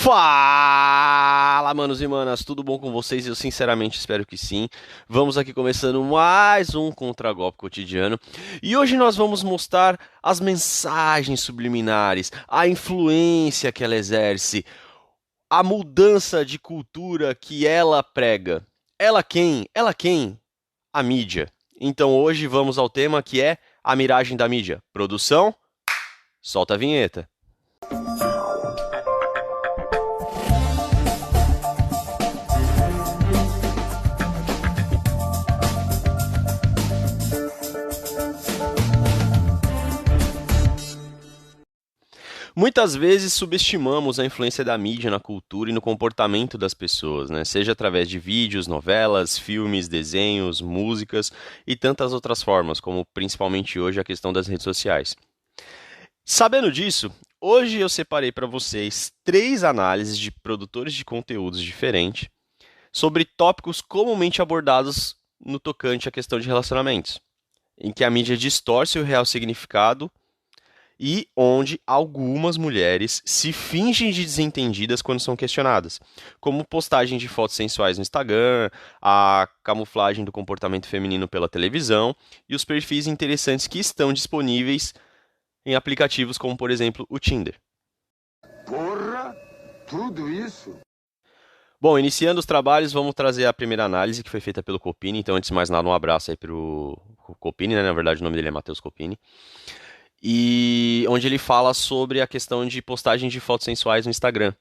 Fala, manos e manas, tudo bom com vocês? Eu sinceramente espero que sim. Vamos aqui começando mais um Contragolpe Cotidiano e hoje nós vamos mostrar as mensagens subliminares, a influência que ela exerce, a mudança de cultura que ela prega. Ela quem? Ela quem? A mídia. Então hoje vamos ao tema que é a miragem da mídia. Produção, solta a vinheta. Muitas vezes subestimamos a influência da mídia na cultura e no comportamento das pessoas, né? Seja através de vídeos, novelas, filmes, desenhos, músicas e tantas outras formas, como principalmente hoje a questão das redes sociais. Sabendo disso, hoje eu separei para vocês 3 análises de produtores de conteúdos diferentes sobre tópicos comumente abordados no tocante à questão de relacionamentos, em que a mídia distorce o real significado e onde algumas mulheres se fingem de desentendidas quando são questionadas, como postagem de fotos sensuais no Instagram, a camuflagem do comportamento feminino pela televisão e os perfis interessantes que estão disponíveis em aplicativos como, por exemplo, o Tinder. Porra! Tudo isso? Bom, iniciando os trabalhos, vamos trazer a primeira análise que foi feita pelo Copini. Então, antes de mais nada, um abraço aí para o Copini, né? Na verdade, o nome dele é Matheus Copini. E onde ele fala sobre a questão de postagem de fotos sensuais no Instagram,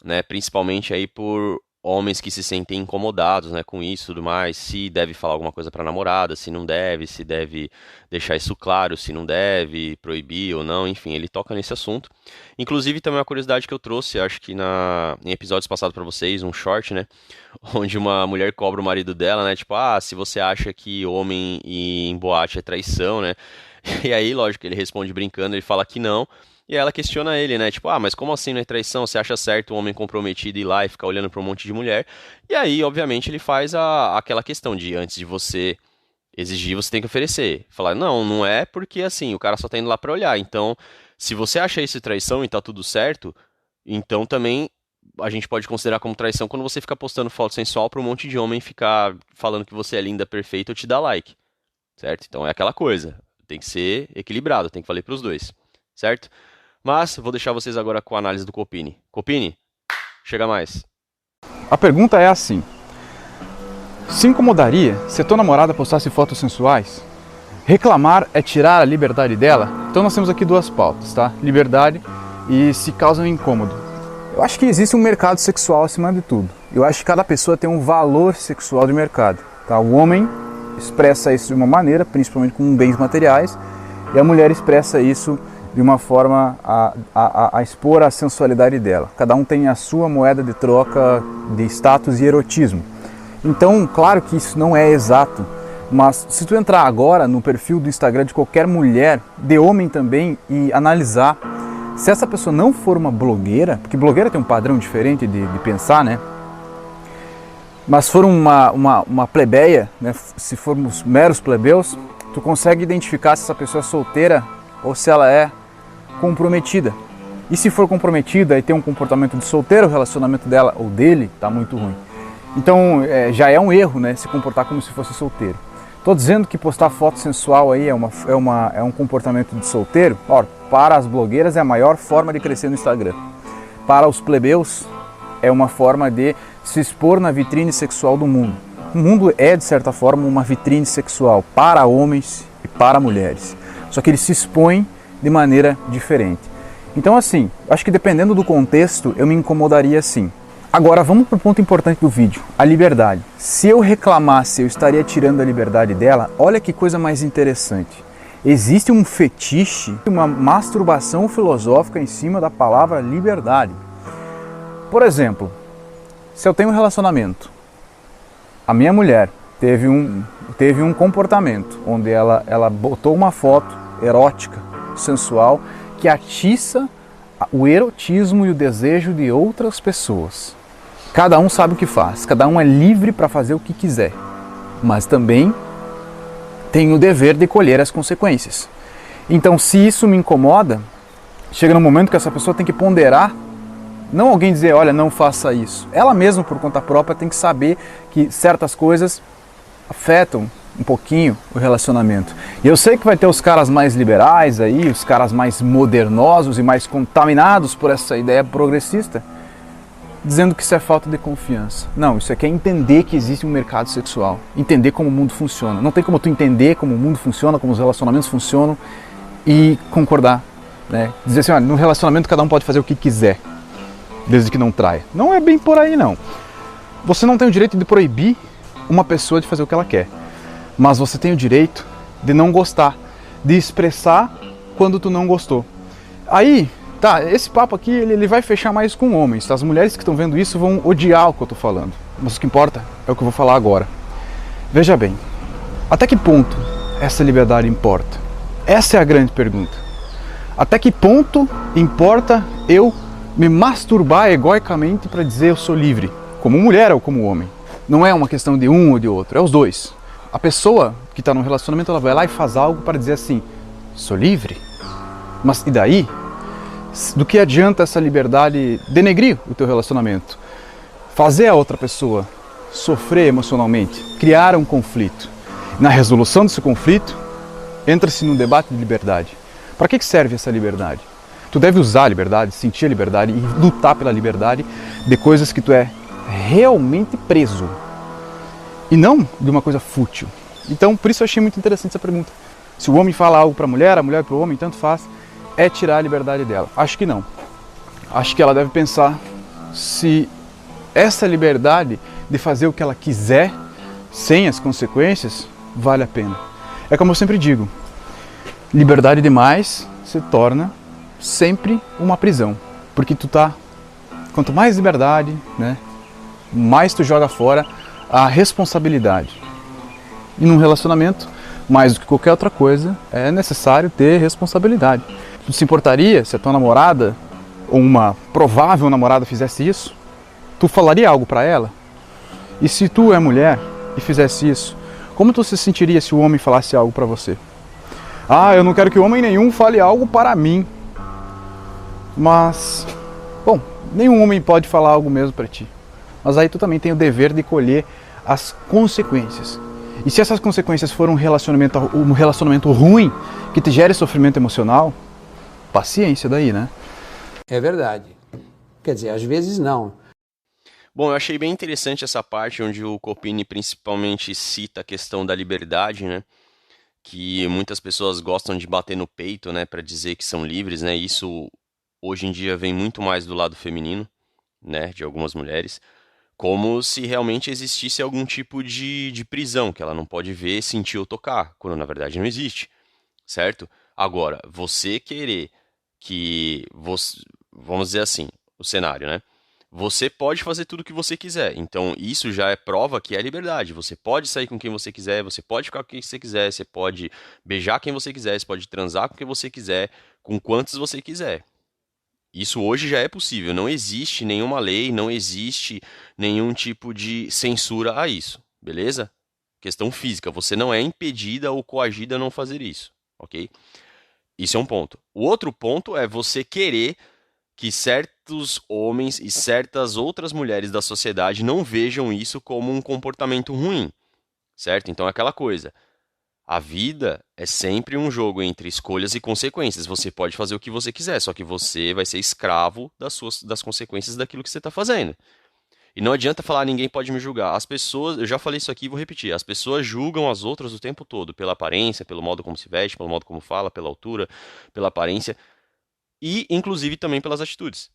né? Principalmente aí por homens que se sentem incomodados, né, com isso e tudo mais, se deve falar alguma coisa para a namorada, se não deve, se deve deixar isso claro, se não deve, proibir ou não, enfim, ele toca nesse assunto. Inclusive, também uma curiosidade que eu trouxe, acho que em episódios passados para vocês, um short, né, onde uma mulher cobra o marido dela, né, tipo, se você acha que homem ir em boate é traição, né, e aí, lógico, ele responde brincando, ele fala que não. E aí ela questiona ele, né? Tipo, mas como assim não é traição? Você acha certo um homem comprometido ir lá e ficar olhando para um monte de mulher? E aí, obviamente, ele faz aquela questão de antes de você exigir, você tem que oferecer. Falar, não é porque assim, o cara só tá indo lá para olhar. Então, se você acha isso traição e tá tudo certo, então também a gente pode considerar como traição quando você fica postando foto sensual para um monte de homem ficar falando que você é linda, perfeita ou te dá like. Certo? Então é aquela coisa. Tem que ser equilibrado, tem que valer para os dois. Certo? Mas vou deixar vocês agora com a análise do Copini. Copini, chega mais. A pergunta é assim: se incomodaria se a tua namorada postasse fotos sensuais? Reclamar é tirar a liberdade dela? Então nós temos aqui 2 pautas, tá? Liberdade e se causa um incômodo. Eu acho que existe um mercado sexual acima de tudo. Eu acho que cada pessoa tem um valor sexual de mercado, tá? O homem expressa isso de uma maneira, principalmente com bens materiais, e a mulher expressa isso de uma forma a expor a sensualidade dela. Cada um tem a sua moeda de troca de status e erotismo. Então, claro que isso não é exato, mas se tu entrar agora no perfil do Instagram de qualquer mulher, de homem também, e analisar, se essa pessoa não for uma blogueira, porque blogueira tem um padrão diferente de pensar, né? Mas for uma plebeia, né? Se formos meros plebeus, tu consegue identificar se essa pessoa é solteira ou se ela é comprometida. E se for comprometida e tem um comportamento de solteiro, o relacionamento dela ou dele está muito ruim. Então já é um erro, né, se comportar como se fosse solteiro. Estou dizendo que postar foto sensual aí é um comportamento de solteiro? Ora, para as blogueiras é a maior forma de crescer no Instagram. Para os plebeus é uma forma de se expor na vitrine sexual do mundo. O mundo é, de certa forma, uma vitrine sexual para homens e para mulheres. Só que ele se expõe de maneira diferente. Então assim, acho que dependendo do contexto, eu me incomodaria sim. Agora vamos para o ponto importante do vídeo, a liberdade. Se eu reclamasse, eu estaria tirando a liberdade dela. Olha que coisa mais interessante. Existe um fetiche, uma masturbação filosófica em cima da palavra liberdade. Por exemplo, se eu tenho um relacionamento, a minha mulher teve um comportamento onde ela botou uma foto erótica, sensual, que atiça o erotismo e o desejo de outras pessoas. Cada um sabe o que faz, cada um é livre para fazer o que quiser, mas também tem o dever de colher as consequências. Então, se isso me incomoda, chega no momento que essa pessoa tem que ponderar Não alguém dizer, olha, não faça isso. Ela mesma, por conta própria, tem que saber que certas coisas afetam um pouquinho o relacionamento. E eu sei que vai ter os caras mais liberais aí, os caras mais modernosos e mais contaminados por essa ideia progressista, dizendo que isso é falta de confiança. Não, isso aqui é entender que existe um mercado sexual, entender como o mundo funciona. Não tem como tu entender como o mundo funciona, como os relacionamentos funcionam e concordar, né? Dizer assim, olha, no relacionamento cada um pode fazer o que quiser, desde que não traia. Não é bem por aí, não. Você não tem o direito de proibir uma pessoa de fazer o que ela quer, mas você tem o direito de não gostar, de expressar quando tu não gostou. Aí, tá, esse papo aqui ele vai fechar mais com homens, tá? As mulheres que estão vendo isso vão odiar o que eu tô falando, mas o que importa é o que eu vou falar agora. Veja bem, até que ponto essa liberdade importa? Essa é a grande pergunta. Até que ponto importa eu me masturbar egoicamente para dizer eu sou livre, como mulher ou como homem? Não é uma questão de um ou de outro, é os dois. A pessoa que está num relacionamento, ela vai lá e faz algo para dizer assim, sou livre? Mas e daí? Do que adianta essa liberdade denegrir o teu relacionamento? Fazer a outra pessoa sofrer emocionalmente, criar um conflito. Na resolução desse conflito, entra-se num debate de liberdade. Para que serve essa liberdade? Tu deve usar a liberdade, sentir a liberdade e lutar pela liberdade de coisas que tu é realmente preso. E não de uma coisa fútil. Então, por isso eu achei muito interessante essa pergunta. Se o homem fala algo para a mulher para o homem, tanto faz, é tirar a liberdade dela. Acho que não. Acho que ela deve pensar se essa liberdade de fazer o que ela quiser, sem as consequências, vale a pena. É como eu sempre digo, liberdade demais se torna sempre uma prisão. Porque quanto mais liberdade, né, mais tu joga fora a responsabilidade. E num relacionamento, mais do que qualquer outra coisa, é necessário ter responsabilidade. Tu se importaria se a tua namorada ou uma provável namorada fizesse isso? Tu falaria algo para ela? E se tu é mulher e fizesse isso, como tu se sentiria se o homem falasse algo para você? Ah, eu não quero que homem nenhum fale algo para mim. Mas, bom, nenhum homem pode falar algo mesmo para ti. Mas aí tu também tem o dever de colher as consequências. E se essas consequências forem um relacionamento ruim, que te gere sofrimento emocional, paciência daí, né? É verdade. Quer dizer, às vezes não. Bom, eu achei bem interessante essa parte onde o Copini principalmente cita a questão da liberdade, né? Que muitas pessoas gostam de bater no peito, né, para dizer que são livres, né? Isso hoje em dia vem muito mais do lado feminino, né, de algumas mulheres, como se realmente existisse algum tipo de prisão, que ela não pode ver, sentir ou tocar, quando na verdade não existe, certo? Agora, você querer que você, vamos dizer assim, o cenário, né? Você pode fazer tudo o que você quiser. Então, isso já é prova que é liberdade. Você pode sair com quem você quiser, você pode ficar com quem você quiser, você pode beijar quem você quiser, você pode transar com quem você quiser, com quantos você quiser. Isso hoje já é possível. Não existe nenhuma lei, não existe nenhum tipo de censura a isso. Beleza? Questão física. Você não é impedida ou coagida a não fazer isso. Ok? Isso é um ponto. O outro ponto é você querer que certos homens e certas outras mulheres da sociedade não vejam isso como um comportamento ruim, certo? Então é aquela coisa. A vida é sempre um jogo entre escolhas e consequências. Você pode fazer o que você quiser, só que você vai ser escravo das consequências daquilo que você está fazendo. E não adianta falar, ninguém pode me julgar. As pessoas, eu já falei isso aqui e vou repetir, as pessoas julgam as outras o tempo todo, pela aparência, pelo modo como se veste, pelo modo como fala, pela altura, pela aparência. E, inclusive, também pelas atitudes.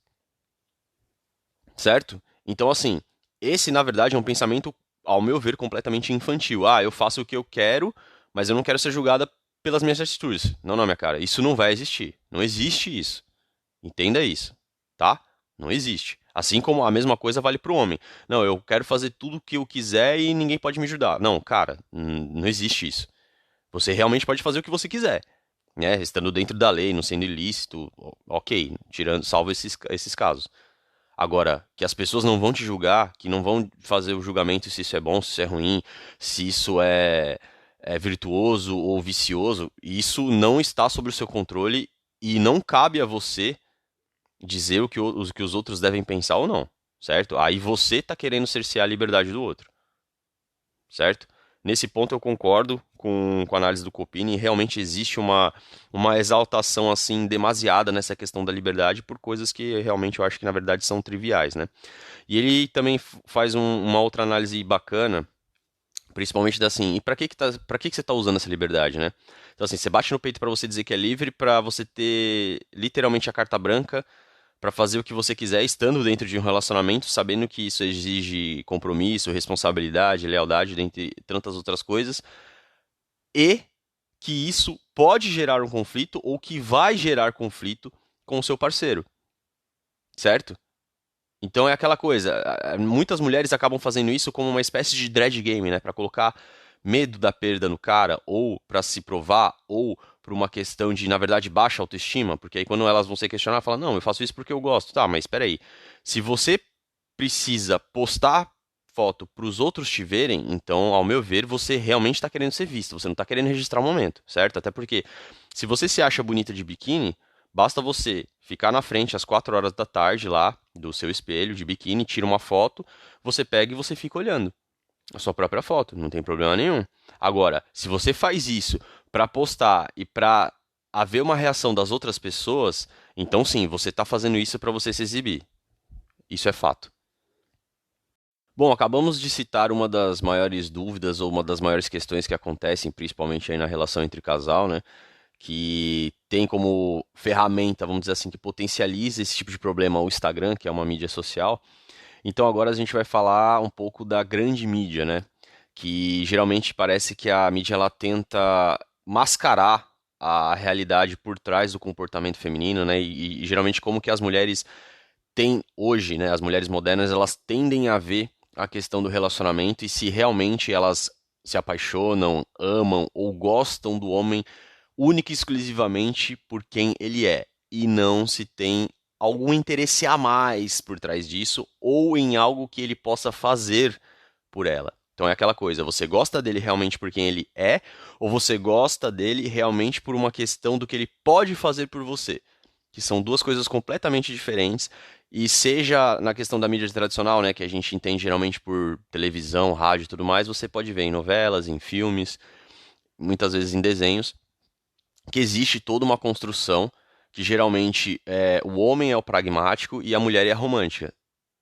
Certo? Então, assim, esse, na verdade, é um pensamento, ao meu ver, completamente infantil. Ah, eu faço o que eu quero, mas eu não quero ser julgada pelas minhas atitudes. Não, não, minha cara, isso não vai existir. Não existe isso. Entenda isso, tá? Não existe. Assim como a mesma coisa vale pro homem. Não, eu quero fazer tudo o que eu quiser e ninguém pode me ajudar. Não, cara, não existe isso. Você realmente pode fazer o que você quiser, né? Estando dentro da lei, não sendo ilícito, ok, salvo esses casos. Agora, que as pessoas não vão te julgar, que não vão fazer o julgamento se isso é bom, se isso é ruim, se isso é virtuoso ou vicioso, isso não está sob o seu controle e não cabe a você dizer o que os outros devem pensar ou não, certo? Aí você tá querendo cercear a liberdade do outro, certo? Nesse ponto eu concordo com a análise do Copini, realmente existe uma exaltação assim demasiada nessa questão da liberdade por coisas que realmente eu acho que na verdade são triviais, né? E ele também faz uma outra análise bacana, principalmente da assim, e para que você tá usando essa liberdade, né? Então assim, você bate no peito para você dizer que é livre, para você ter literalmente a carta branca para fazer o que você quiser, estando dentro de um relacionamento, sabendo que isso exige compromisso, responsabilidade, lealdade, dentre tantas outras coisas, e que isso pode gerar um conflito ou que vai gerar conflito com o seu parceiro, certo? Então é aquela coisa, muitas mulheres acabam fazendo isso como uma espécie de dread game, né, para colocar medo da perda no cara, ou para se provar, ou por uma questão de, na verdade, baixa autoestima, porque aí quando elas vão ser questionadas, falam, não, eu faço isso porque eu gosto. Tá, mas espera aí. Se você precisa postar foto para os outros te verem, então, ao meu ver, você realmente está querendo ser visto, você não está querendo registrar o momento, certo? Até porque, se você se acha bonita de biquíni, basta você ficar na frente às 4 horas da tarde lá, do seu espelho de biquíni, tira uma foto, você pega e você fica olhando a sua própria foto, não tem problema nenhum. Agora, se você faz isso para postar e para haver uma reação das outras pessoas, então sim, você está fazendo isso para você se exibir. Isso é fato. Bom, acabamos de citar uma das maiores dúvidas ou uma das maiores questões que acontecem, principalmente aí na relação entre casal, né? Que tem como ferramenta, vamos dizer assim, que potencializa esse tipo de problema o Instagram, que é uma mídia social. Então agora a gente vai falar um pouco da grande mídia, né? Que geralmente parece que a mídia ela tenta mascarar a realidade por trás do comportamento feminino, né? E geralmente como que as mulheres têm hoje, né? As mulheres modernas, elas tendem a ver a questão do relacionamento e se realmente elas se apaixonam, amam ou gostam do homem única e exclusivamente por quem ele é, e não se tem algum interesse a mais por trás disso ou em algo que ele possa fazer por ela. Então é aquela coisa, você gosta dele realmente por quem ele é, ou você gosta dele realmente por uma questão do que ele pode fazer por você, que são duas coisas completamente diferentes, e seja na questão da mídia tradicional, né, que a gente entende geralmente por televisão, rádio e tudo mais, você pode ver em novelas, em filmes, muitas vezes em desenhos, que existe toda uma construção que geralmente o homem é o pragmático e a mulher é a romântica.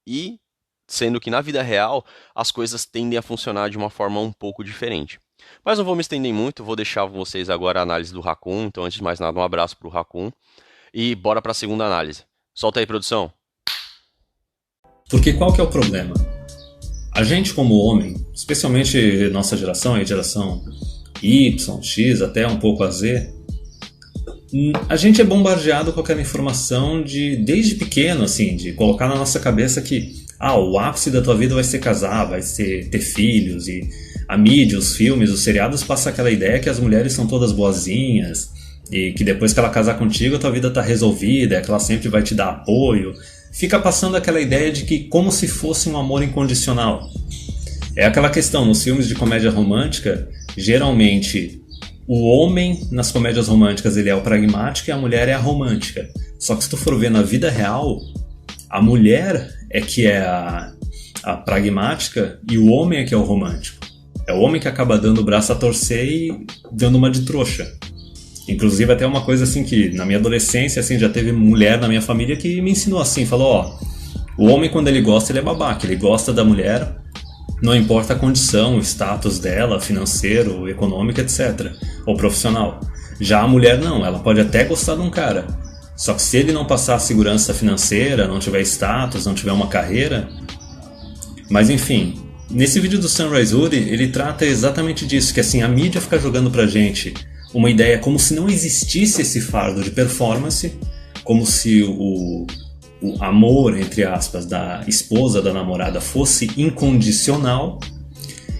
E sendo que na vida real as coisas tendem a funcionar de uma forma um pouco diferente. Mas não vou me estender muito, vou deixar com vocês agora a análise do Raccoon. Então, antes de mais nada, um abraço para o Raccoon. E bora para a segunda análise. Solta aí, produção. Porque qual que é o problema? A gente como homem, especialmente nossa geração, a geração Y, X, até um pouco a Z, a gente é bombardeado com aquela informação desde pequeno, assim, de colocar na nossa cabeça que o ápice da tua vida vai ser casar, vai ser ter filhos, e a mídia, os filmes, os seriados passam aquela ideia que as mulheres são todas boazinhas e que depois que ela casar contigo a tua vida tá resolvida, que ela sempre vai te dar apoio. Fica passando aquela ideia de que como se fosse um amor incondicional. É aquela questão, nos filmes de comédia romântica, geralmente o homem nas comédias românticas ele é o pragmático e a mulher é a romântica. Só que se tu for ver na vida real, a mulher é que é a pragmática e o homem é que é o romântico. É o homem que acaba dando o braço a torcer e dando uma de trouxa. Inclusive até uma coisa assim que na minha adolescência assim, já teve mulher na minha família que me ensinou assim, falou, o homem quando ele gosta ele é babaca, ele gosta da mulher, não importa a condição, o status dela, financeiro, econômico, etc. Ou profissional. Já a mulher não, ela pode até gostar de um cara. Só que se ele não passar a segurança financeira, não tiver status, não tiver uma carreira... Mas enfim, nesse vídeo do Sunrise Hood, ele trata exatamente disso, que assim, a mídia fica jogando pra gente uma ideia como se não existisse esse fardo de performance, como se o amor, entre aspas, da esposa, da namorada fosse incondicional,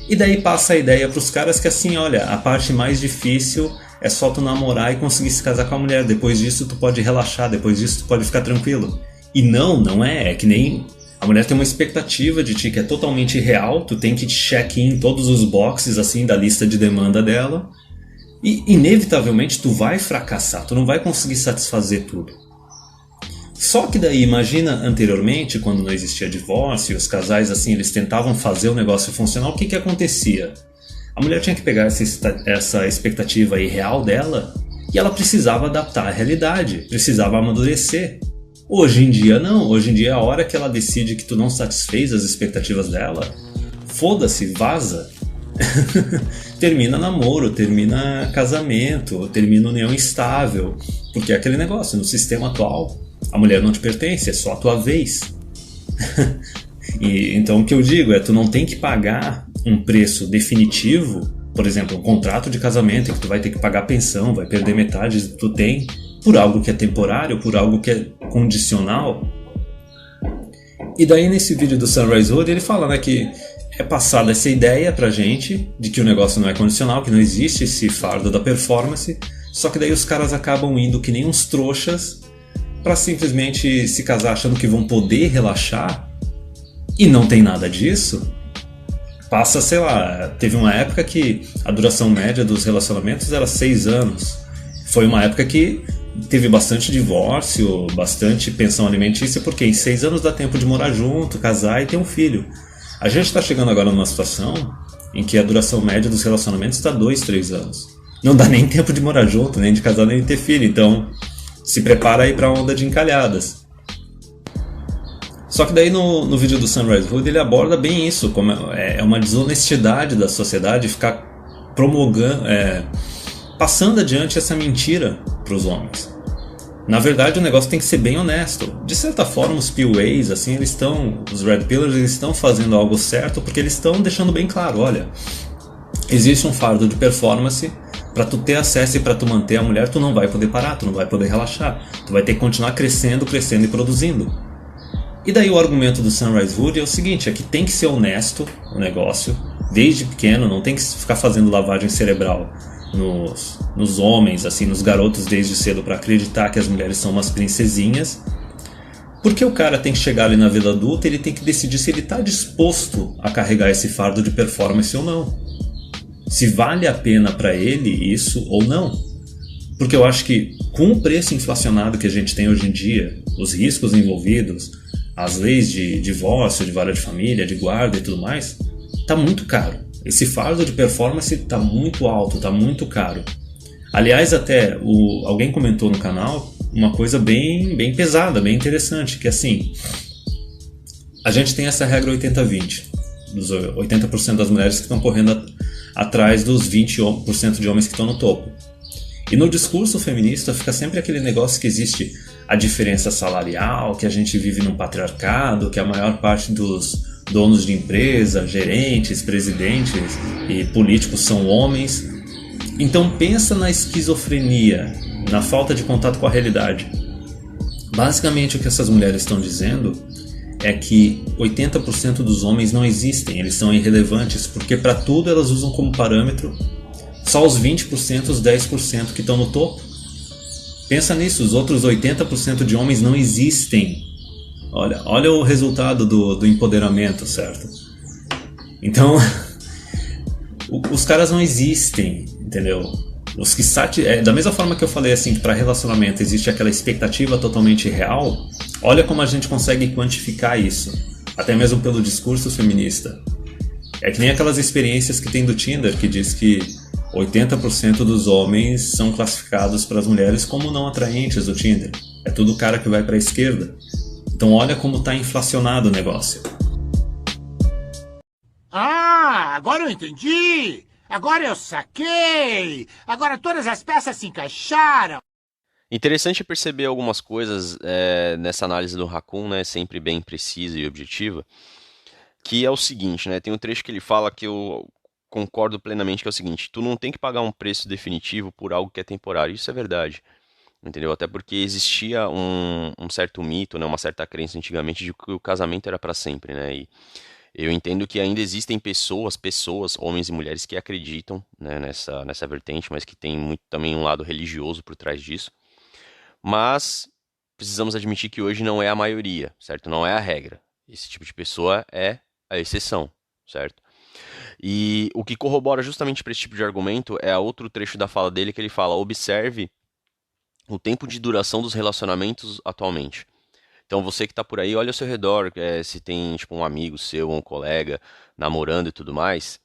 e daí passa a ideia pros caras que assim, olha, a parte mais difícil é só tu namorar e conseguir se casar com a mulher, depois disso tu pode relaxar, depois disso tu pode ficar tranquilo. E não é que nem... A mulher tem uma expectativa de ti que é totalmente real, tu tem que check in todos os boxes assim da lista de demanda dela, e inevitavelmente tu vai fracassar, tu não vai conseguir satisfazer tudo. Só que daí, imagina anteriormente, quando não existia divórcio, os casais assim, eles tentavam fazer o negócio funcionar, o que que acontecia? A mulher tinha que pegar essa expectativa aí real dela e ela precisava adaptar à realidade, precisava amadurecer. Hoje em dia não, hoje em dia é a hora que ela decide que tu não satisfez as expectativas dela, foda-se, vaza. Termina namoro, termina casamento, termina união estável, porque é aquele negócio, no sistema atual, a mulher não te pertence, é só a tua vez. E, então o que eu digo é, tu não tem que pagar um preço definitivo, por exemplo, um contrato de casamento em que tu vai ter que pagar pensão, vai perder metade do que tu tem, por algo que é temporário, por algo que é condicional. E daí nesse vídeo do Sunrise Hood ele fala, né, que é passada essa ideia pra gente de que o negócio não é condicional, que não existe esse fardo da performance, só que daí os caras acabam indo que nem uns trouxas pra simplesmente se casar achando que vão poder relaxar, e não tem nada disso. Passa, sei lá, teve uma época que a duração média dos relacionamentos era 6 anos. Foi uma época que teve bastante divórcio, bastante pensão alimentícia, porque em 6 anos dá tempo de morar junto, casar e ter um filho. A gente está chegando agora numa situação em que a duração média dos relacionamentos está 2, 3 anos. Não dá nem tempo de morar junto, nem de casar, nem de ter filho. Então, se prepara aí para a onda de encalhadas. Só que daí no vídeo do Sunrise Hood ele aborda bem isso, como é uma desonestidade da sociedade ficar promulgando, passando adiante essa mentira para os homens. Na verdade o negócio tem que ser bem honesto. De certa forma os PUAs, assim, os Red Pillars, eles estão fazendo algo certo porque eles estão deixando bem claro, olha, existe um fardo de performance, para tu ter acesso e para tu manter a mulher, tu não vai poder parar, tu não vai poder relaxar, tu vai ter que continuar crescendo e produzindo. E daí o argumento do Sunrise Hood é o seguinte, é que tem que ser honesto o negócio, desde pequeno, não tem que ficar fazendo lavagem cerebral nos homens, assim, nos garotos desde cedo para acreditar que as mulheres são umas princesinhas, porque o cara tem que chegar ali na vida adulta e ele tem que decidir se ele está disposto a carregar esse fardo de performance ou não. Se vale a pena para ele isso ou não. Porque eu acho que com o preço inflacionado que a gente tem hoje em dia, os riscos envolvidos, as leis de divórcio, de vara de família, de guarda e tudo mais, tá muito caro. Esse fardo de performance tá muito alto, tá muito caro. Aliás, até alguém comentou no canal uma coisa bem pesada, bem interessante, que assim, a gente tem essa regra 80-20, dos 80% das mulheres que estão correndo atrás dos 20% de homens que estão no topo. E no discurso feminista fica sempre aquele negócio que existe a diferença salarial, que a gente vive num patriarcado, que a maior parte dos donos de empresa, gerentes, presidentes e políticos são homens. Então pensa na esquizofrenia, na falta de contato com a realidade. Basicamente o que essas mulheres estão dizendo é que 80% dos homens não existem, eles são irrelevantes, porque para tudo elas usam como parâmetro só os 20%, os 10% que estão no topo. Pensa nisso, os outros 80% de homens não existem. Olha o resultado do empoderamento, certo? Então, os caras não existem, entendeu? Os que da mesma forma que eu falei assim, que para relacionamento existe aquela expectativa totalmente real, olha como a gente consegue quantificar isso, até mesmo pelo discurso feminista. É que nem aquelas experiências que tem do Tinder, que diz que 80% dos homens são classificados para as mulheres como não atraentes do Tinder. É tudo cara que vai para a esquerda. Então olha como está inflacionado o negócio. Ah, agora eu entendi! Agora eu saquei! Agora todas as peças se encaixaram! Interessante perceber algumas coisas nessa análise do Raccoon, né, sempre bem precisa e objetiva, que é o seguinte, né, tem um trecho que ele fala que eu concordo plenamente, que é o seguinte, tu não tem que pagar um preço definitivo por algo que é temporário, isso é verdade, entendeu? Até porque existia um certo mito, né, uma certa crença antigamente de que o casamento era para sempre, né, e eu entendo que ainda existem pessoas, homens e mulheres que acreditam, né, nessa vertente, mas que tem muito também um lado religioso por trás disso. Mas precisamos admitir que hoje não é a maioria, certo? Não é a regra. Esse tipo de pessoa é a exceção, certo? E o que corrobora justamente para esse tipo de argumento é outro trecho da fala dele que ele fala: observe o tempo de duração dos relacionamentos atualmente. Então você que tá por aí, olha ao seu redor, se tem tipo um amigo seu, um colega namorando e tudo mais,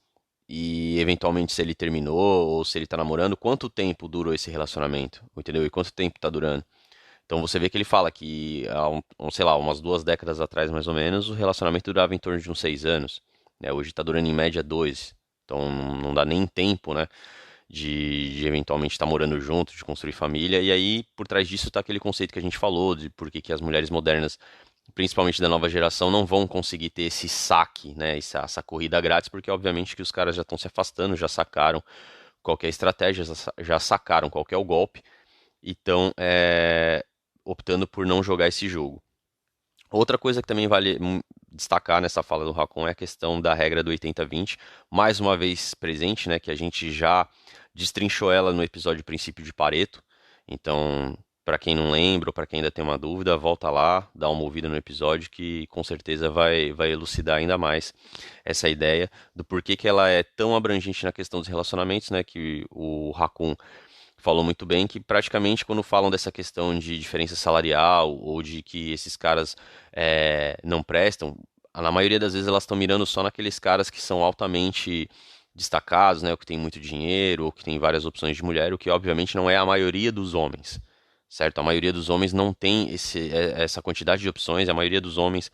e eventualmente se ele terminou ou se ele tá namorando, quanto tempo durou esse relacionamento, entendeu? E quanto tempo tá durando? Então você vê que ele fala que há sei lá, umas 2 décadas atrás mais ou menos, o relacionamento durava em torno de uns 6 anos, né? Hoje tá durando em média 2. Então não dá nem tempo, né? De eventualmente estar morando junto, de construir família. E aí, por trás disso, tá aquele conceito que a gente falou, de por que as mulheres modernas, principalmente da nova geração, não vão conseguir ter esse saque, né? Essa corrida grátis, porque obviamente que os caras já estão se afastando, já sacaram qualquer estratégia, já sacaram qual que é o golpe, e estão optando por não jogar esse jogo. Outra coisa que também vale destacar nessa fala do Racon é a questão da regra do 80-20, mais uma vez presente, né, que a gente já destrinchou ela no episódio Princípio de Pareto. Então, para quem não lembra ou para quem ainda tem uma dúvida, volta lá, dá uma ouvida no episódio que com certeza vai elucidar ainda mais essa ideia do porquê que ela é tão abrangente na questão dos relacionamentos, né, que o Racon falou muito bem, que praticamente quando falam dessa questão de diferença salarial ou de que esses caras não prestam, na maioria das vezes elas estão mirando só naqueles caras que são altamente destacados, né, ou que tem muito dinheiro, ou que tem várias opções de mulher, o que obviamente não é a maioria dos homens, certo? A maioria dos homens não tem essa quantidade de opções, a maioria dos homens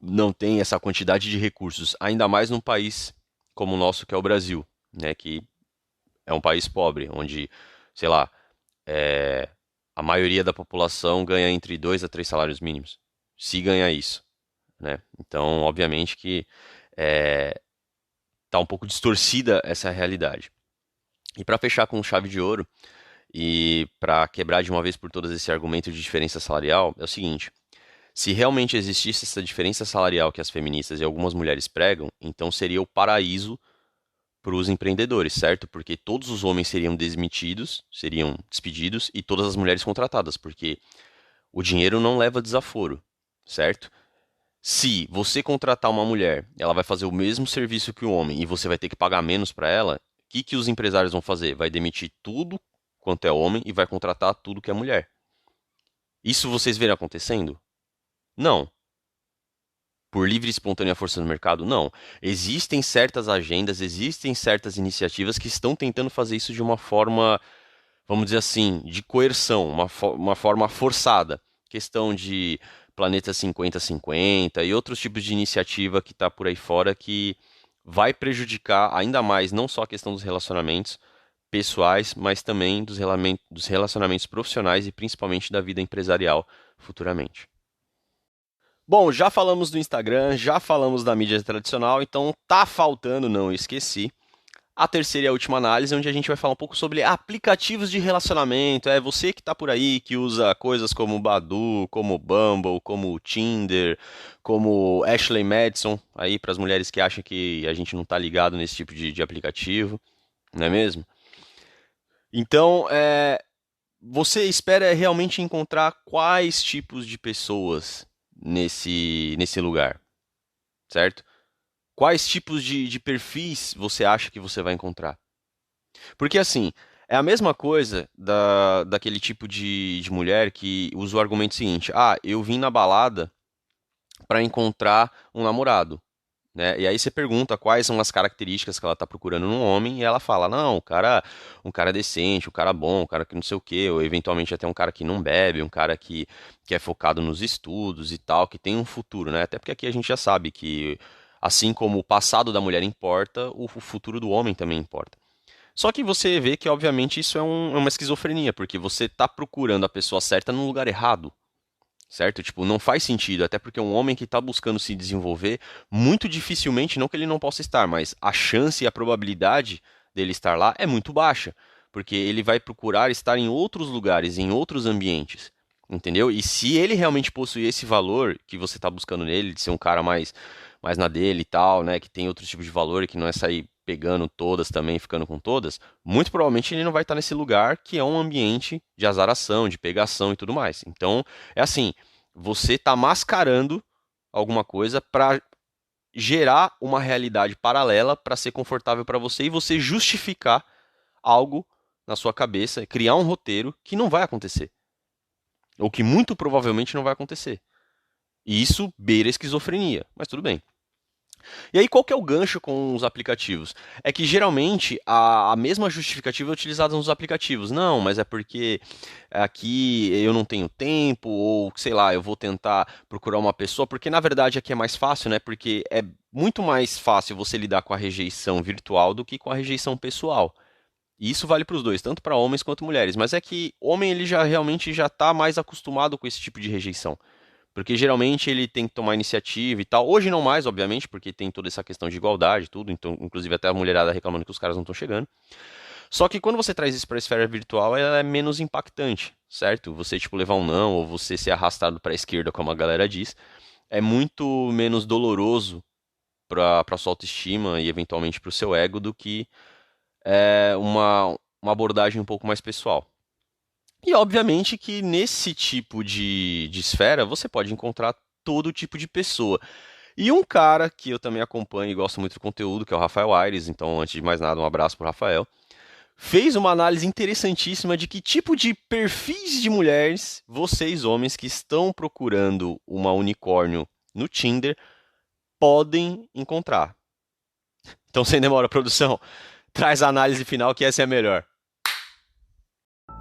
não tem essa quantidade de recursos, ainda mais num país como o nosso, que é o Brasil, né, que é um país pobre, onde, sei lá, a maioria da população ganha entre 2 a 3 salários mínimos, se ganha isso, né? Então, obviamente que tá um pouco distorcida essa realidade. E para fechar com chave de ouro, e para quebrar de uma vez por todas esse argumento de diferença salarial, é o seguinte: se realmente existisse essa diferença salarial que as feministas e algumas mulheres pregam, então seria o paraíso para os empreendedores, certo? Porque todos os homens seriam seriam despedidos e todas as mulheres contratadas, porque o dinheiro não leva desaforo, certo? Se você contratar uma mulher, ela vai fazer o mesmo serviço que o homem e você vai ter que pagar menos para ela, o que os empresários vão fazer? Vai demitir tudo quanto é homem e vai contratar tudo que é mulher. Isso vocês verem acontecendo? Não. Por livre e espontânea força do mercado? Não. Existem certas agendas, existem certas iniciativas que estão tentando fazer isso de uma forma, vamos dizer assim, de coerção, uma forma forçada. Questão de Planeta 50-50 e outros tipos de iniciativa que está por aí fora que vai prejudicar ainda mais não só a questão dos relacionamentos pessoais, mas também dos relacionamentos profissionais e principalmente da vida empresarial futuramente. Bom, já falamos do Instagram, já falamos da mídia tradicional, então tá faltando, não esqueci, a terceira e a última análise, onde a gente vai falar um pouco sobre aplicativos de relacionamento. É você que tá por aí, que usa coisas como o Badoo, como o Bumble, como o Tinder, como o Ashley Madison, aí para as mulheres que acham que a gente não tá ligado nesse tipo de aplicativo, não é mesmo? Então, você espera realmente encontrar quais tipos de pessoas nesse lugar, certo? Quais tipos de perfis você acha que você vai encontrar? Porque assim, é a mesma coisa daquele tipo de mulher que usa o argumento seguinte: ah, eu vim na balada para encontrar um namorado, né? E aí você pergunta quais são as características que ela está procurando num homem e ela fala: não, um cara decente, um cara bom, um cara que não sei o quê, ou eventualmente até um cara que não bebe, um cara que é focado nos estudos e tal, que tem um futuro, né? Até porque aqui a gente já sabe que assim como o passado da mulher importa, o futuro do homem também importa. Só que você vê que, obviamente, isso é uma esquizofrenia, porque você está procurando a pessoa certa no lugar errado, certo? Tipo, não faz sentido, até porque um homem que está buscando se desenvolver, muito dificilmente, não que ele não possa estar, mas a chance e a probabilidade dele estar lá é muito baixa, porque ele vai procurar estar em outros lugares, em outros ambientes, entendeu? E se ele realmente possui esse valor que você está buscando nele, de ser um cara mais na dele e tal, né, que tem outro tipo de valor e que não é sair pegando todas também, ficando com todas, muito provavelmente ele não vai estar nesse lugar que é um ambiente de azaração, de pegação e tudo mais. Então, é assim, você está mascarando alguma coisa para gerar uma realidade paralela para ser confortável para você e você justificar algo na sua cabeça, criar um roteiro que não vai acontecer. O que muito provavelmente não vai acontecer. E isso beira a esquizofrenia, mas tudo bem. E aí, qual que é o gancho com os aplicativos? É que geralmente a mesma justificativa é utilizada nos aplicativos. Não, mas é porque aqui eu não tenho tempo, ou sei lá, eu vou tentar procurar uma pessoa, porque na verdade aqui é mais fácil, né? Porque é muito mais fácil você lidar com a rejeição virtual do que com a rejeição pessoal. E isso vale para os dois, tanto para homens quanto mulheres. Mas é que homem ele já realmente já está mais acostumado com esse tipo de rejeição. Porque geralmente ele tem que tomar iniciativa e tal. Hoje não mais, obviamente, porque tem toda essa questão de igualdade e tudo. Então, inclusive até a mulherada reclamando que os caras não estão chegando. Só que quando você traz isso para a esfera virtual, ela é menos impactante, certo? Você tipo levar um não ou você ser arrastado para a esquerda, como a galera diz, é muito menos doloroso para sua autoestima e eventualmente para o seu ego do que uma abordagem um pouco mais pessoal. E obviamente que nesse tipo de esfera você pode encontrar todo tipo de pessoa. E um cara que eu também acompanho e gosto muito do conteúdo, que é o Rafael Aires, então antes de mais nada um abraço pro Rafael, fez uma análise interessantíssima de que tipo de perfis de mulheres vocês homens que estão procurando uma unicórnio no Tinder podem encontrar. Então sem demora, produção, traz a análise final que essa é a melhor.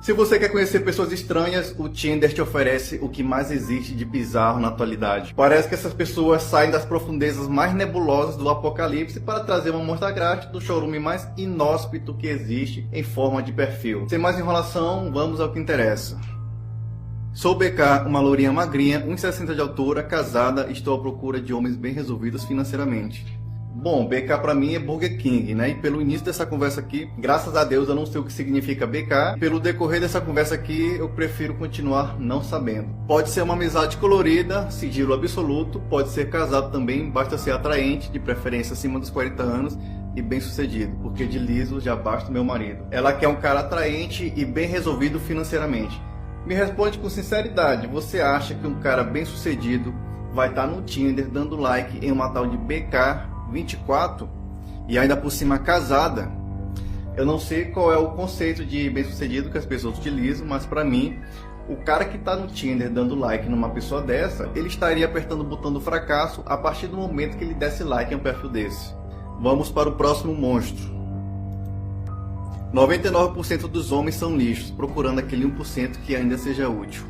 Se você quer conhecer pessoas estranhas, o Tinder te oferece o que mais existe de bizarro na atualidade. Parece que essas pessoas saem das profundezas mais nebulosas do apocalipse para trazer uma amostra grátis do chorume mais inóspito que existe em forma de perfil. Sem mais enrolação, vamos ao que interessa. Sou BK, uma lourinha magrinha, 1,60 de altura, casada, estou à procura de homens bem resolvidos financeiramente. Bom, BK pra mim é Burger King, né? E pelo início dessa conversa aqui, graças a Deus eu não sei o que significa BK. Pelo decorrer dessa conversa aqui, eu prefiro continuar não sabendo. Pode ser uma amizade colorida, sigilo absoluto, pode ser casado também, basta ser atraente, de preferência acima dos 40 anos e bem sucedido, porque de liso já basta o meu marido. Ela quer um cara atraente e bem resolvido financeiramente. Me responde com sinceridade, você acha que um cara bem sucedido vai estar no Tinder dando like em uma tal de BK 24 e ainda por cima casada? Eu não sei qual é o conceito de bem-sucedido que as pessoas utilizam, mas para mim, o cara que está no Tinder dando like numa pessoa dessa, ele estaria apertando o botão do fracasso a partir do momento que ele desse like em um perfil desse. Vamos para o próximo monstro. 99% dos homens são lixos, procurando aquele 1% que ainda seja útil.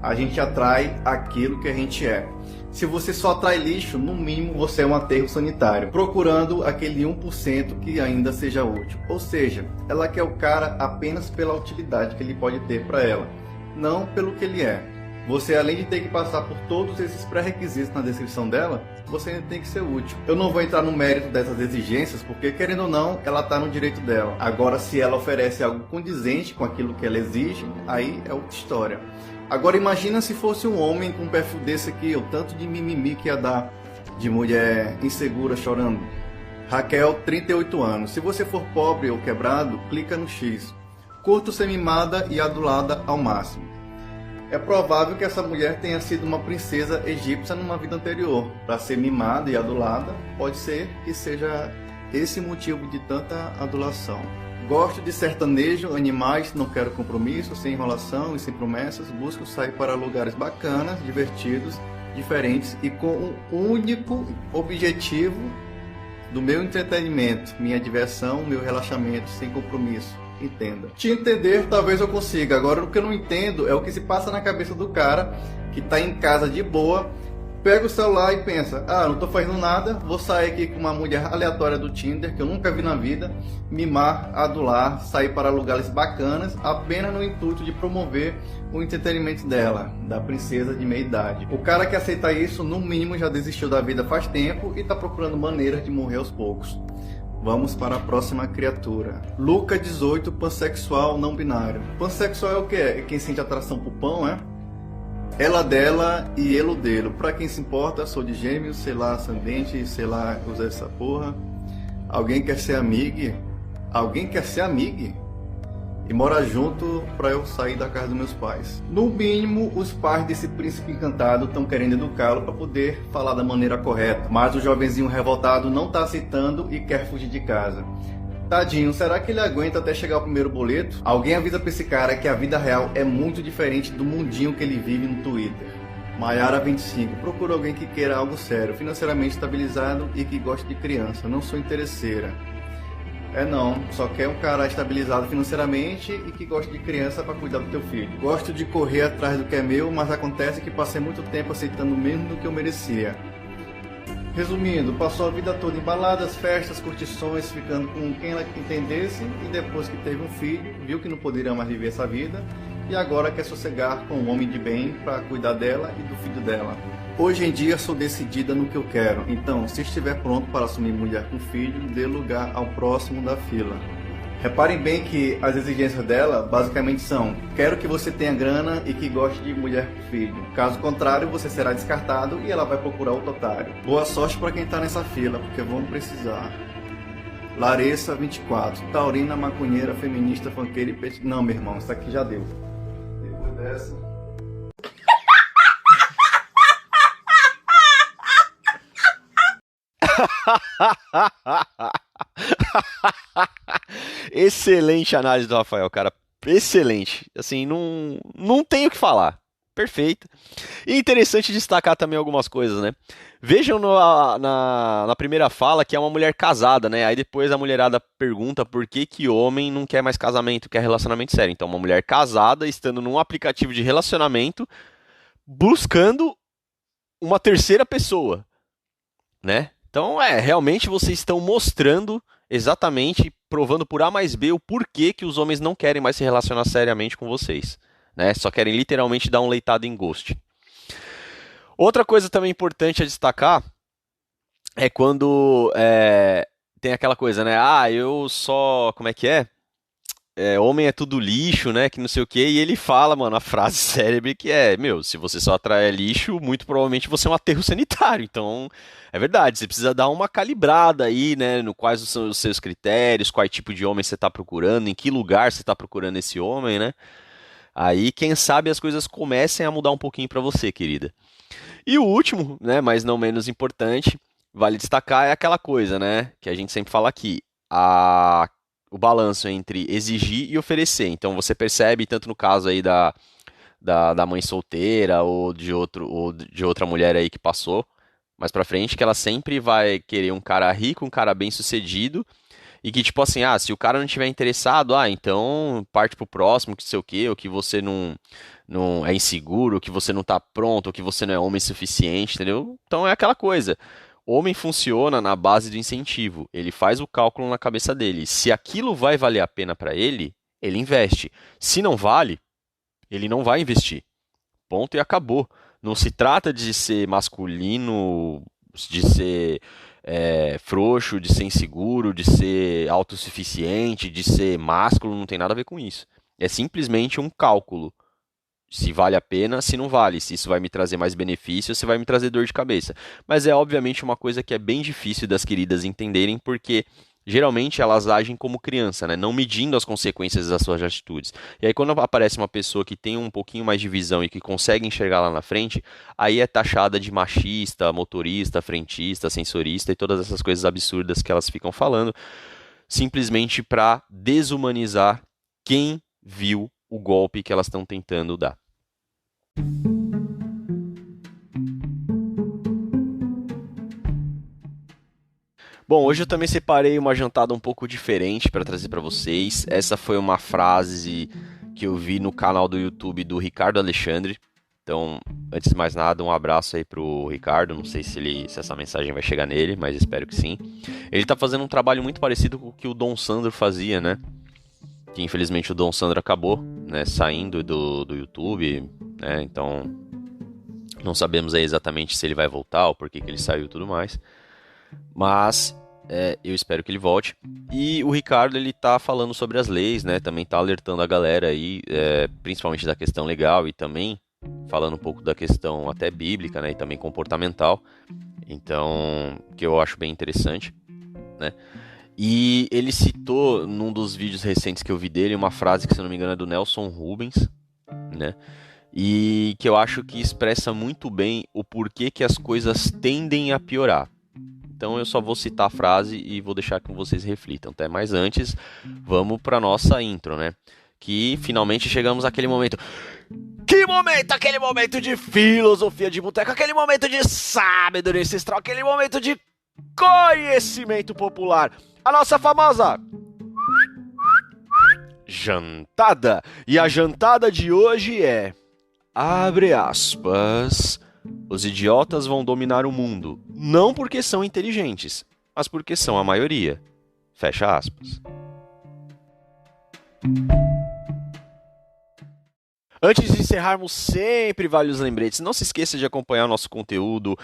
A gente atrai aquilo que a gente é. Se você só atrai lixo, no mínimo você é um aterro sanitário, procurando aquele 1% que ainda seja útil. Ou seja, ela quer o cara apenas pela utilidade que ele pode ter para ela, não pelo que ele é. Você, além de ter que passar por todos esses pré-requisitos na descrição dela, você ainda tem que ser útil. Eu não vou entrar no mérito dessas exigências, porque querendo ou não, ela está no direito dela. Agora, se ela oferece algo condizente com aquilo que ela exige, aí é outra história. Agora imagina se fosse um homem com um perfil desse aqui, o tanto de mimimi que ia dar de mulher insegura chorando. Raquel, 38 anos. Se você for pobre ou quebrado, clica no X. Curto ser mimada e adulada ao máximo. É provável que essa mulher tenha sido uma princesa egípcia numa vida anterior. Para ser mimada e adulada, pode ser que seja esse o motivo de tanta adulação. Gosto de sertanejo, animais, não quero compromisso, sem enrolação e sem promessas. Busco sair para lugares bacanas, divertidos, diferentes e com um único objetivo do meu entretenimento, minha diversão, meu relaxamento, sem compromisso. Entenda. Te entender talvez eu consiga. Agora o que eu não entendo é o que se passa na cabeça do cara que está em casa de boa, pega o celular e pensa, não tô fazendo nada, vou sair aqui com uma mulher aleatória do Tinder, que eu nunca vi na vida, mimar, adular, sair para lugares bacanas, apenas no intuito de promover o entretenimento dela, da princesa de meia idade. O cara que aceita isso, no mínimo, já desistiu da vida faz tempo e tá procurando maneiras de morrer aos poucos. Vamos para a próxima criatura. Luca, 18, pansexual não binário. Pansexual é o que? É quem sente atração pro pão, é? Ela dela e ele dele. Pra quem se importa, sou de gêmeos, sei lá, ascendente, sei lá, usar essa porra. Alguém quer ser amigo? Alguém quer ser amigo? E mora junto pra eu sair da casa dos meus pais. No mínimo, os pais desse príncipe encantado estão querendo educá-lo para poder falar da maneira correta. Mas o jovenzinho revoltado não tá aceitando e quer fugir de casa. Tadinho, será que ele aguenta até chegar ao primeiro boleto? Alguém avisa pra esse cara que a vida real é muito diferente do mundinho que ele vive no Twitter. Maiara 25, procura alguém que queira algo sério, financeiramente estabilizado e que goste de criança. Não sou interesseira. Não, só quer um cara estabilizado financeiramente e que goste de criança para cuidar do teu filho. Gosto de correr atrás do que é meu, mas acontece que passei muito tempo aceitando menos do que eu merecia. Resumindo, passou a vida toda em baladas, festas, curtições, ficando com quem ela entendesse, e depois que teve um filho, viu que não poderia mais viver essa vida e agora quer sossegar com um homem de bem para cuidar dela e do filho dela. Hoje em dia sou decidida no que eu quero, então se estiver pronto para assumir mulher com filho, dê lugar ao próximo da fila. Reparem bem que as exigências dela basicamente são: quero que você tenha grana e que goste de mulher com filho. Caso contrário, você será descartado e ela vai procurar outro otário. Boa sorte para quem tá nessa fila, porque vamos precisar. Larissa 24, taurina, maconheira, feminista, funkeira e pet... Não, meu irmão, isso aqui já deu. Depois dessa... Excelente análise do Rafael, cara. Excelente. Assim, não tenho o que falar. Perfeito. E interessante destacar também algumas coisas, né? Vejam na primeira fala que é uma mulher casada, né? Aí depois a mulherada pergunta por que homem não quer mais casamento, quer relacionamento sério. Então, uma mulher casada estando num aplicativo de relacionamento buscando uma terceira pessoa, né? Então, realmente vocês estão mostrando exatamente, provando por A mais B o porquê que os homens não querem mais se relacionar seriamente com vocês, né? Só querem literalmente dar um leitado em ghost. Outra coisa também importante a destacar é quando tem aquela coisa, né? Eu só... Como é que é? Homem é tudo lixo, né? Que não sei o quê. E ele fala, mano, a frase célebre que se você só atrai lixo, muito provavelmente você é um aterro sanitário. Então, é verdade, você precisa dar uma calibrada aí, né? No quais são os seus critérios, qual tipo de homem você está procurando, em que lugar você está procurando esse homem, né? Aí, quem sabe as coisas comecem a mudar um pouquinho para você, querida. E o último, né? Mas não menos importante, vale destacar, é aquela coisa, né? Que a gente sempre fala aqui. O balanço entre exigir e oferecer. Então você percebe, tanto no caso aí da mãe solteira ou de outra mulher aí que passou mais pra frente, que ela sempre vai querer um cara rico, um cara bem sucedido, e que tipo assim, se o cara não estiver interessado, então parte pro próximo, que sei o quê, ou que você não é inseguro, ou que você não tá pronto, ou que você não é homem suficiente, entendeu? Então é aquela coisa. Homem funciona na base do incentivo. Ele faz o cálculo na cabeça dele. Se aquilo vai valer a pena para ele, ele investe. Se não vale, ele não vai investir. Ponto e acabou. Não se trata de ser masculino, de ser frouxo, de ser inseguro, de ser autossuficiente, de ser másculo. Não tem nada a ver com isso. É simplesmente um cálculo. Se vale a pena, se não vale, se isso vai me trazer mais benefício, se vai me trazer dor de cabeça. Mas é obviamente uma coisa que é bem difícil das queridas entenderem, porque geralmente elas agem como criança, né? Não medindo as consequências das suas atitudes. E aí quando aparece uma pessoa que tem um pouquinho mais de visão e que consegue enxergar lá na frente, aí é taxada de machista, motorista, frentista, sensorista e todas essas coisas absurdas que elas ficam falando, simplesmente para desumanizar quem viu o golpe que elas estão tentando dar. Bom, hoje eu também separei uma jantada um pouco diferente para trazer para vocês. Essa foi uma frase que eu vi no canal do YouTube do Ricardo Alexandre. Então, antes de mais nada, um abraço aí pro Ricardo. Não sei se essa mensagem vai chegar nele, mas espero que sim. Ele tá fazendo um trabalho muito parecido com o que o Dom Sandro fazia, né? Que infelizmente o Dom Sandro acabou, né, saindo do YouTube, né? Então não sabemos aí exatamente se ele vai voltar ou por que ele saiu e tudo mais. Mas eu espero que ele volte. E o Ricardo, ele tá falando sobre as leis, né? Também tá alertando a galera aí, principalmente da questão legal e também falando um pouco da questão até bíblica, né? E também comportamental. Então, que eu acho bem interessante, né? E ele citou, num dos vídeos recentes que eu vi dele, uma frase que, se eu não me engano, é do Nelson Rubens, né? E que eu acho que expressa muito bem o porquê que as coisas tendem a piorar. Então eu só vou citar a frase e vou deixar que vocês reflitam, tá? Mas antes, vamos para nossa intro, né? Que finalmente chegamos àquele momento. Que momento? Aquele momento de filosofia de boteco, aquele momento de sabedoria ancestral, aquele momento de conhecimento popular. A nossa famosa jantada. E a jantada de hoje é, abre aspas, os idiotas vão dominar o mundo, não porque são inteligentes, mas porque são a maioria. Fecha aspas. Antes de encerrarmos, sempre vale os lembretes. Não se esqueça de acompanhar o nosso conteúdo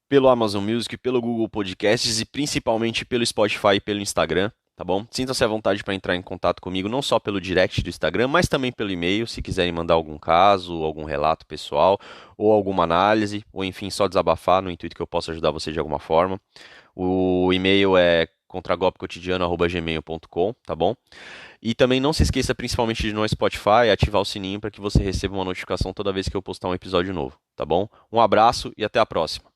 pelo Amazon Music, pelo Google Podcasts e principalmente pelo Spotify e pelo Instagram, tá bom? Sintam-se à vontade para entrar em contato comigo, não só pelo direct do Instagram, mas também pelo e-mail, se quiserem mandar algum caso, algum relato pessoal, ou alguma análise, ou enfim, só desabafar no intuito que eu possa ajudar você de alguma forma. O e-mail é contragolpecotidiano@gmail.com, tá bom? E também não se esqueça, principalmente de no Spotify, ativar o sininho para que você receba uma notificação toda vez que eu postar um episódio novo, tá bom? Um abraço e até a próxima.